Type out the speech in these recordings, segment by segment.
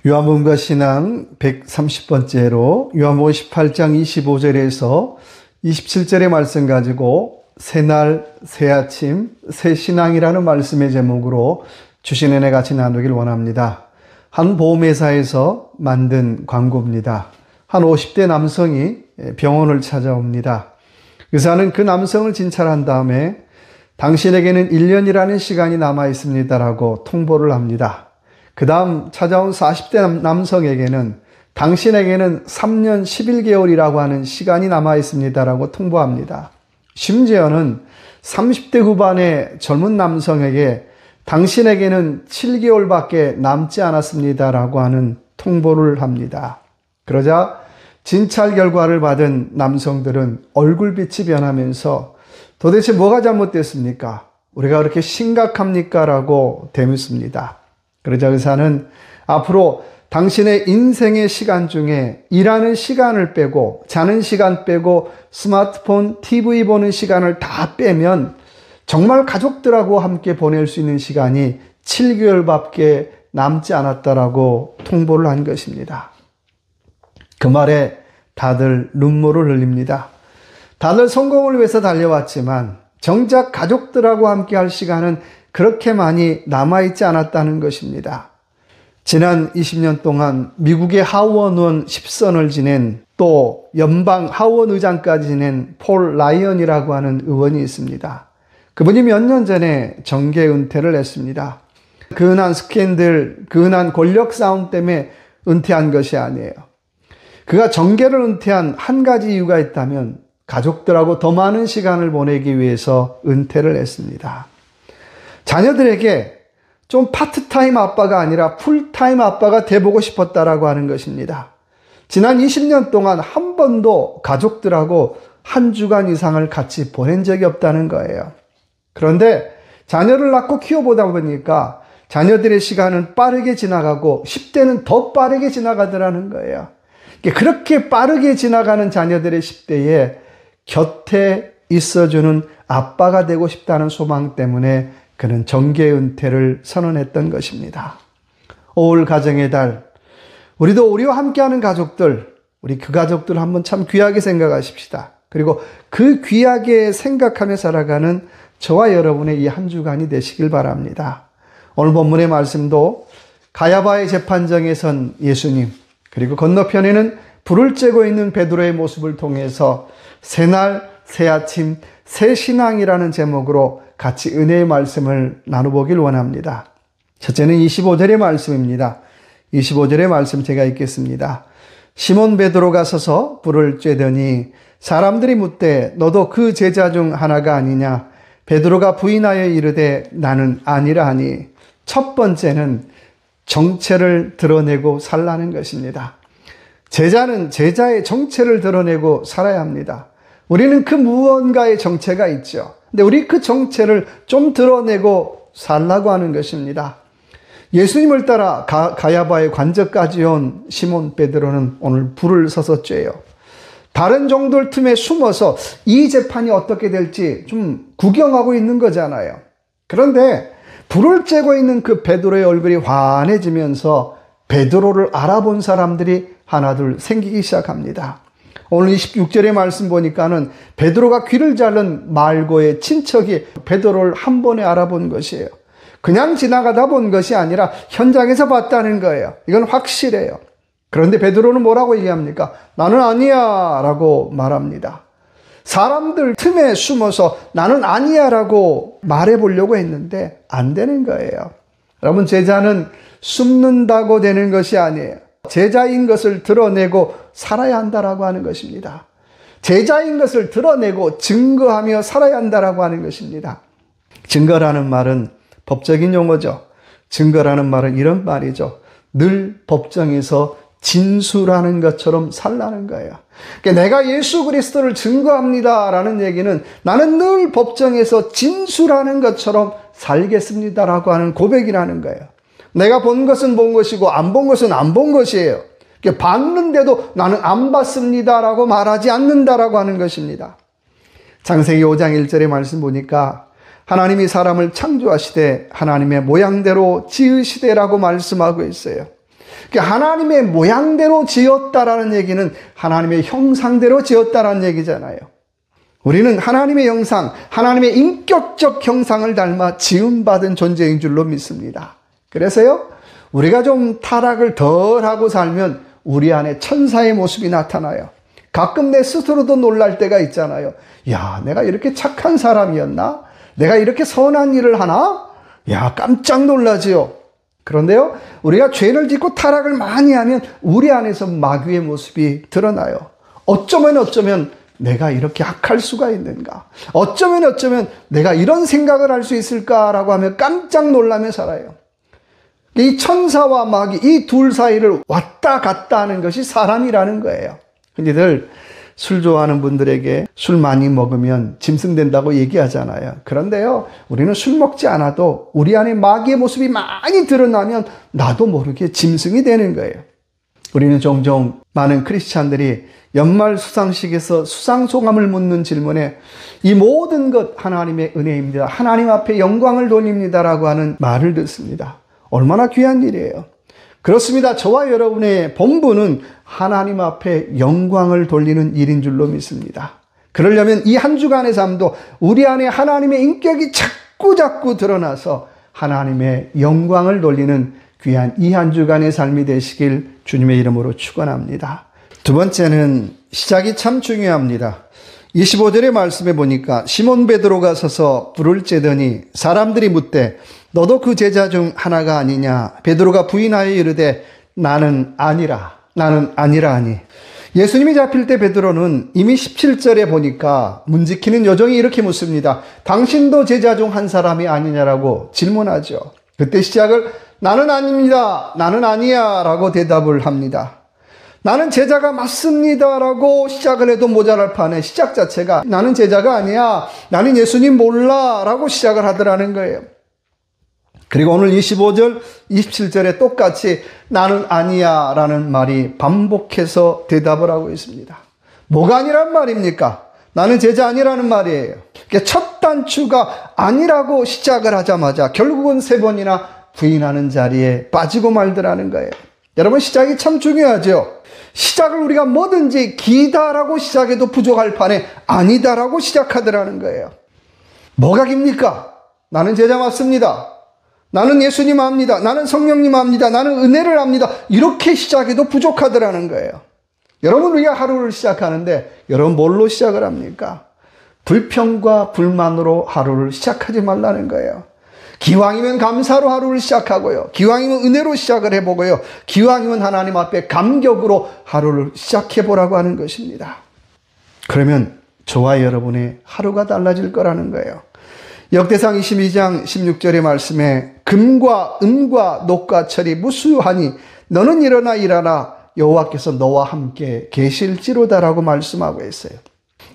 요한복음과 신앙 130번째로 요한복음 18장 25절에서 27절의 말씀 가지고 새날, 새아침, 새신앙이라는 말씀의 제목으로 주신 은혜 같이 나누길 원합니다. 한 보험회사에서 만든 광고입니다. 한 50대 남성이 병원을 찾아옵니다. 의사는 그 남성을 진찰한 다음에 당신에게는 1년이라는 시간이 남아 있습니다라고 통보를 합니다. 그 다음 찾아온 40대 남성에게는 당신에게는 3년 11개월이라고 하는 시간이 남아 있습니다라고 통보합니다. 심지어는 30대 후반의 젊은 남성에게 당신에게는 7개월밖에 남지 않았습니다라고 하는 통보를 합니다. 그러자 진찰 결과를 받은 남성들은 얼굴빛이 변하면서 도대체 뭐가 잘못됐습니까? 우리가 그렇게 심각합니까? 라고 되묻습니다. 그러자 의사는 앞으로 당신의 인생의 시간 중에 일하는 시간을 빼고 자는 시간 빼고 스마트폰, TV 보는 시간을 다 빼면 정말 가족들하고 함께 보낼 수 있는 시간이 7개월밖에 남지 않았다라고 통보를 한 것입니다. 그 말에 다들 눈물을 흘립니다. 다들 성공을 위해서 달려왔지만 정작 가족들하고 함께 할 시간은 그렇게 많이 남아있지 않았다는 것입니다. 지난 20년 동안 미국의 하원 10선을 지낸 또 연방 하원 의장까지 지낸 폴 라이언이라고 하는 의원이 있습니다. 그분이 몇 년 전에 정계 은퇴를 했습니다. 그 흔한 스캔들, 그 흔한 권력 싸움 때문에 은퇴한 것이 아니에요. 그가 정계를 은퇴한 한 가지 이유가 있다면 가족들하고 더 많은 시간을 보내기 위해서 은퇴를 했습니다. 자녀들에게 좀 파트타임 아빠가 아니라 풀타임 아빠가 돼보고 싶었다라고 하는 것입니다. 지난 20년 동안 한 번도 가족들하고 한 주간 이상을 같이 보낸 적이 없다는 거예요. 그런데 자녀를 낳고 키워보다 보니까 자녀들의 시간은 빠르게 지나가고 10대는 더 빠르게 지나가더라는 거예요. 그렇게 빠르게 지나가는 자녀들의 10대에 곁에 있어주는 아빠가 되고 싶다는 소망 때문에 그는 정계 은퇴를 선언했던 것입니다. 5월 가정의 달, 우리도 우리와 함께하는 가족들, 우리 그 가족들 한번 참 귀하게 생각하십시다. 그리고 그 귀하게 생각하며 살아가는 저와 여러분의 이 한 주간이 되시길 바랍니다. 오늘 본문의 말씀도 가야바의 재판정에선 예수님, 그리고 건너편에는 불을 쬐고 있는 베드로의 모습을 통해서 새날, 새아침, 새신앙이라는 제목으로 같이 은혜의 말씀을 나눠보길 원합니다. 첫째는 25절의 말씀입니다. 25절의 말씀 제가 읽겠습니다. 시몬 베드로가 서서 불을 쬐더니 사람들이 묻되 너도 그 제자 중 하나가 아니냐? 베드로가 부인하여 이르되 나는 아니라 하니 첫 번째는 정체를 드러내고 살라는 것입니다. 제자는 제자의 정체를 드러내고 살아야 합니다. 우리는 그 무언가의 정체가 있죠. 근데 우리 그 정체를 좀 드러내고 살라고 하는 것입니다. 예수님을 따라 가야바의 관저까지 온 시몬 베드로는 오늘 불을 서서 쬐요. 다른 종들 틈에 숨어서 이 재판이 어떻게 될지 좀 구경하고 있는 거잖아요. 그런데 불을 쬐고 있는 그 베드로의 얼굴이 환해지면서 베드로를 알아본 사람들이 하나둘 생기기 시작합니다. 오늘 26절의 말씀 보니까는 베드로가 귀를 자른 말고의 친척이 베드로를 한 번에 알아본 것이에요. 그냥 지나가다 본 것이 아니라 현장에서 봤다는 거예요. 이건 확실해요. 그런데 베드로는 뭐라고 얘기합니까? 나는 아니야 라고 말합니다. 사람들 틈에 숨어서 나는 아니야 라고 말해보려고 했는데 안 되는 거예요. 여러분, 제자는 숨는다고 되는 것이 아니에요. 제자인 것을 드러내고 살아야 한다라고 하는 것입니다. 제자인 것을 드러내고 증거하며 살아야 한다라고 하는 것입니다. 증거라는 말은 법적인 용어죠. 증거라는 말은 이런 말이죠. 늘 법정에서 진술하는 것처럼 살라는 거예요. 그러니까 내가 예수 그리스도를 증거합니다라는 얘기는 나는 늘 법정에서 진술하는 것처럼 살겠습니다라고 하는 고백이라는 거예요. 내가 본 것은 본 것이고 안 본 것은 안 본 것이에요. 봤는데도 나는 안 봤습니다라고 말하지 않는다라고 하는 것입니다. 창세기 5장 1절의 말씀 보니까 하나님이 사람을 창조하시되 하나님의 모양대로 지으시되라고 말씀하고 있어요. 그러니까 하나님의 모양대로 지었다라는 얘기는 하나님의 형상대로 지었다라는 얘기잖아요. 우리는 하나님의 형상, 하나님의 인격적 형상을 닮아 지음받은 존재인 줄로 믿습니다. 그래서요, 우리가 좀 타락을 덜하고 살면 우리 안에 천사의 모습이 나타나요. 가끔 내 스스로도 놀랄 때가 있잖아요. 야, 내가 이렇게 착한 사람이었나? 내가 이렇게 선한 일을 하나? 야, 깜짝 놀라지요. 그런데요, 우리가 죄를 짓고 타락을 많이 하면 우리 안에서 마귀의 모습이 드러나요. 어쩌면 내가 이렇게 악할 수가 있는가? 어쩌면 내가 이런 생각을 할 수 있을까라고 하며 깜짝 놀라며 살아요. 이 천사와 마귀, 이 둘 사이를 왔다 갔다 하는 것이 사람이라는 거예요. 흔히들 술 좋아하는 분들에게 술 많이 먹으면 짐승된다고 얘기하잖아요. 그런데요, 우리는 술 먹지 않아도 우리 안에 마귀의 모습이 많이 드러나면 나도 모르게 짐승이 되는 거예요. 우리는 종종 많은 크리스찬들이 연말 수상식에서 수상소감을 묻는 질문에 이 모든 것 하나님의 은혜입니다. 하나님 앞에 영광을 돌립니다라고 하는 말을 듣습니다. 얼마나 귀한 일이에요. 그렇습니다. 저와 여러분의 본분은 하나님 앞에 영광을 돌리는 일인 줄로 믿습니다. 그러려면 이 한 주간의 삶도 우리 안에 하나님의 인격이 자꾸 드러나서 하나님의 영광을 돌리는 귀한 이 한 주간의 삶이 되시길 주님의 이름으로 축원합니다. 두 번째는 시작이 참 중요합니다. 25절의 말씀에 보니까 시몬 베드로가 서서 불을 쬐더니 사람들이 묻되 너도 그 제자 중 하나가 아니냐? 베드로가 부인하여 이르되 나는 아니라 하니. 예수님이 잡힐 때 베드로는 이미 17절에 보니까 문지키는 요정이 이렇게 묻습니다. 당신도 제자 중 한 사람이 아니냐라고 질문하죠. 그때 시작을 나는 아닙니다. 나는 아니야 라고 대답을 합니다. 나는 제자가 맞습니다 라고 시작을 해도 모자랄 판에 시작 자체가 나는 제자가 아니야. 나는 예수님 몰라 라고 시작을 하더라는 거예요. 그리고 오늘 25절, 27절에 똑같이 나는 아니야 라는 말이 반복해서 대답을 하고 있습니다. 뭐가 아니란 말입니까? 나는 제자 아니라는 말이에요. 첫 단추가 아니라고 시작을 하자마자 결국은 3번이나 부인하는 자리에 빠지고 말더라는 거예요. 여러분, 시작이 참 중요하죠. 시작을 우리가 뭐든지 기다라고 시작해도 부족할 판에 아니다라고 시작하더라는 거예요. 뭐가 깁니까? 나는 제자 맞습니다. 나는 예수님 압니다. 나는 성령님 압니다. 나는 은혜를 압니다. 이렇게 시작해도 부족하더라는 거예요. 여러분, 우리가 하루를 시작하는데 여러분 뭘로 시작을 합니까? 불평과 불만으로 하루를 시작하지 말라는 거예요. 기왕이면 감사로 하루를 시작하고요. 기왕이면 은혜로 시작을 해보고요. 기왕이면 하나님 앞에 감격으로 하루를 시작해보라고 하는 것입니다. 그러면 저와 여러분의 하루가 달라질 거라는 거예요. 역대상 22장 16절의 말씀에 금과 은과 녹과 철이 무수하니 너는 일어나 일하라 여호와께서 너와 함께 계실지로다라고 말씀하고 있어요.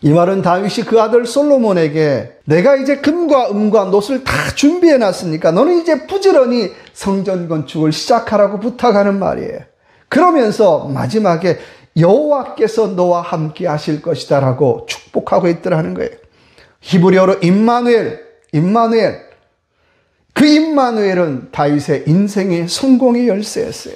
이 말은 다윗이 그 아들 솔로몬에게 내가 이제 금과 은과 놋을 다 준비해 놨으니까 너는 이제 부지런히 성전 건축을 시작하라고 부탁하는 말이에요. 그러면서 마지막에 여호와께서 너와 함께 하실 것이다 라고 축복하고 있더라는 거예요. 히브리어로 임마누엘. 그 임마누엘은 다윗의 인생의 성공의 열쇠였어요.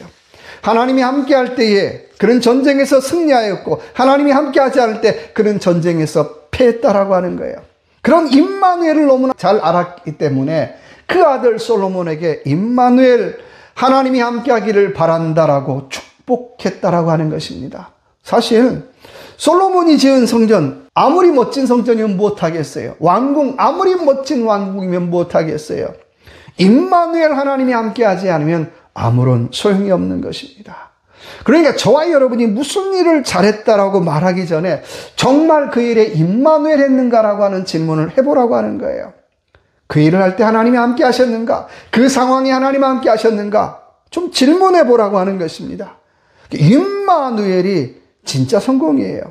하나님이 함께 할 때에 그는 전쟁에서 승리하였고 하나님이 함께 하지 않을 때 그는 전쟁에서 패했다라고 하는 거예요. 그런 임마누엘을 너무나 잘 알았기 때문에 그 아들 솔로몬에게 임마누엘, 하나님이 함께 하기를 바란다라고 축복했다라고 하는 것입니다. 사실 솔로몬이 지은 성전, 아무리 멋진 성전이면 무엇하겠어요? 왕궁, 아무리 멋진 왕궁이면 무엇하겠어요? 임마누엘 하나님이 함께하지 않으면 아무런 소용이 없는 것입니다. 그러니까 저와 여러분이 무슨 일을 잘했다라고 말하기 전에 정말 그 일에 임마누엘 했는가라고 하는 질문을 해보라고 하는 거예요. 그 일을 할 때 하나님이 함께 하셨는가? 그 상황이 하나님 함께 하셨는가? 좀 질문해 보라고 하는 것입니다. 임마누엘이 진짜 성공이에요.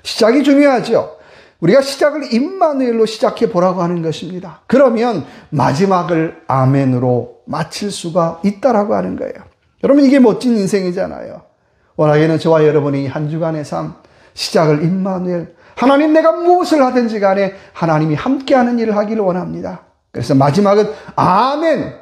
시작이 중요하죠. 우리가 시작을 임마누엘로 시작해 보라고 하는 것입니다. 그러면 마지막을 아멘으로 마칠 수가 있다라고 하는 거예요. 여러분, 이게 멋진 인생이잖아요. 원하기는 저와 여러분이 한 주간의 삶, 시작을 임마누엘, 하나님 내가 무엇을 하든지 간에 하나님이 함께하는 일을 하기를 원합니다. 그래서 마지막은 아멘.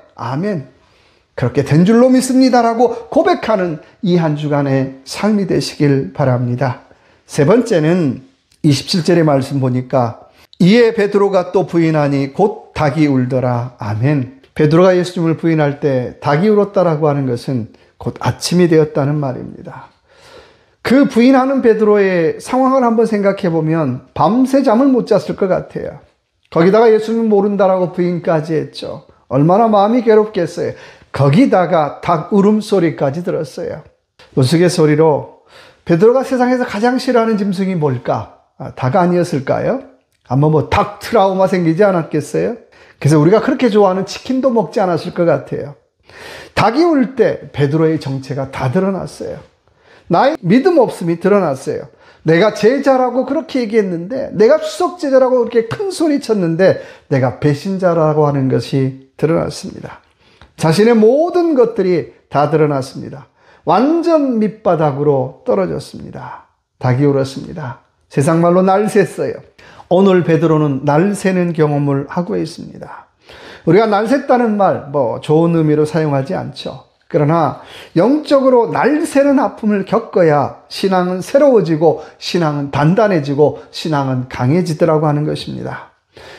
그렇게 된 줄로 믿습니다라고 고백하는 이 한 주간의 삶이 되시길 바랍니다. 세 번째는 27절의 말씀 보니까 이에 베드로가 또 부인하니 곧 닭이 울더라. 아멘. 베드로가 예수님을 부인할 때 닭이 울었다라고 하는 것은 곧 아침이 되었다는 말입니다. 그 부인하는 베드로의 상황을 한번 생각해 보면 밤새 잠을 못 잤을 것 같아요. 거기다가 예수님 모른다라고 부인까지 했죠. 얼마나 마음이 괴롭겠어요. 거기다가 닭 울음소리까지 들었어요. 우스갯소리로 베드로가 세상에서 가장 싫어하는 짐승이 뭘까? 닭 아니었을까요? 아마 닭 트라우마 생기지 않았겠어요? 그래서 우리가 그렇게 좋아하는 치킨도 먹지 않았을 것 같아요. 닭이 울 때 베드로의 정체가 다 드러났어요. 나의 믿음 없음이 드러났어요. 내가 제자라고 그렇게 얘기했는데, 내가 수석 제자라고 그렇게 큰 소리 쳤는데 내가 배신자라고 하는 것이 드러났습니다. 자신의 모든 것들이 다 드러났습니다. 완전 밑바닥으로 떨어졌습니다. 닭이 울었습니다. 세상 말로 날샜어요. 오늘 베드로는 날새는 경험을 하고 있습니다. 우리가 날샜다는 말, 좋은 의미로 사용하지 않죠. 그러나 영적으로 날새는 아픔을 겪어야 신앙은 새로워지고 신앙은 단단해지고 신앙은 강해지더라고 하는 것입니다.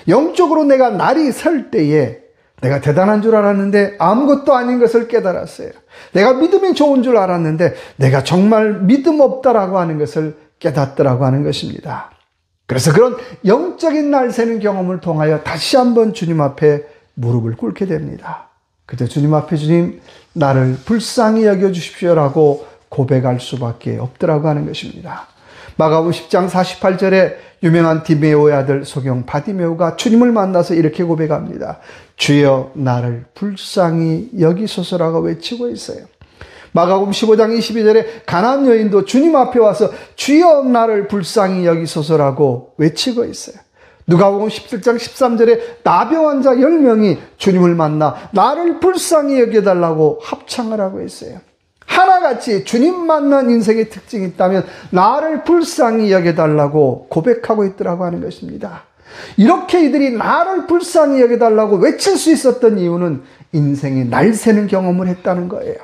영적으로 내가 날이 설 때에 내가 대단한 줄 알았는데 아무것도 아닌 것을 깨달았어요. 내가 믿음이 좋은 줄 알았는데 내가 정말 믿음 없다라고 하는 것을 깨닫더라고 하는 것입니다. 그래서 그런 영적인 날새는 경험을 통하여 다시 한번 주님 앞에 무릎을 꿇게 됩니다. 그때 주님 앞에 주님 나를 불쌍히 여겨주십시오라고 고백할 수밖에 없더라고 하는 것입니다. 마가복음 10장 48절에 유명한 디메오의 아들 소경 바디메오가 주님을 만나서 이렇게 고백합니다. 주여 나를 불쌍히 여기소서라고 외치고 있어요. 마가복음 15장 22절에 가나안 여인도 주님 앞에 와서 주여 나를 불쌍히 여기소서라고 외치고 있어요. 누가복음 17장 13절에 나병 환자 10명이 주님을 만나 나를 불쌍히 여겨달라고 합창을 하고 있어요. 하나같이 주님 만난 인생의 특징이 있다면 나를 불쌍히 여겨달라고 고백하고 있더라고 하는 것입니다. 이렇게 이들이 나를 불쌍히 여겨달라고 외칠 수 있었던 이유는 인생의 날새는 경험을 했다는 거예요.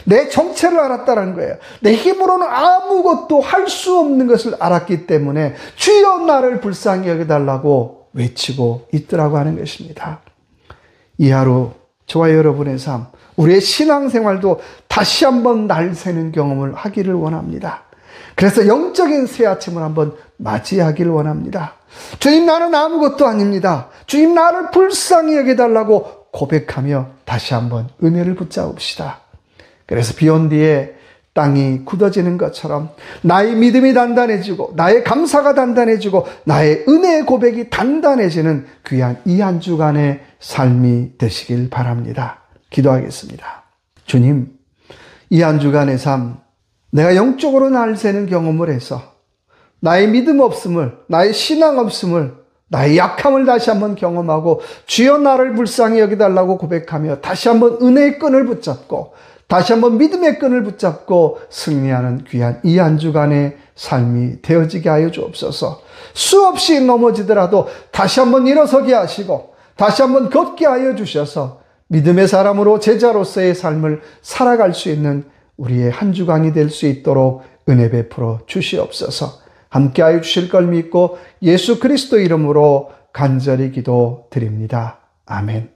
내 정체를 알았다는 거예요. 내 힘으로는 아무것도 할 수 없는 것을 알았기 때문에 주여 나를 불쌍히 여겨달라고 외치고 있더라고 하는 것입니다. 이 하루 저와 여러분의 삶, 우리의 신앙생활도 다시 한번 날새는 경험을 하기를 원합니다. 그래서 영적인 새 아침을 한번 맞이하기를 원합니다. 주님 나는 아무것도 아닙니다. 주님 나를 불쌍히 여겨달라고 고백하며 다시 한번 은혜를 붙잡읍시다. 그래서 비온 뒤에 땅이 굳어지는 것처럼 나의 믿음이 단단해지고 나의 감사가 단단해지고 나의 은혜의 고백이 단단해지는 귀한 이 한 주간의 삶이 되시길 바랍니다. 기도하겠습니다. 주님, 이 한 주간의 삶, 내가 영적으로 날새는 경험을 해서 나의 믿음 없음을, 나의 신앙 없음을, 나의 약함을 다시 한번 경험하고 주여 나를 불쌍히 여기달라고 고백하며 다시 한번 은혜의 끈을 붙잡고 다시 한번 믿음의 끈을 붙잡고 승리하는 귀한 이 한 주간의 삶이 되어지게 하여 주옵소서. 수없이 넘어지더라도 다시 한번 일어서게 하시고 다시 한번 걷게 하여 주셔서 믿음의 사람으로 제자로서의 삶을 살아갈 수 있는 우리의 한 주간이 될 수 있도록 은혜 베풀어 주시옵소서. 함께하여 주실 걸 믿고 예수 그리스도 이름으로 간절히 기도드립니다. 아멘.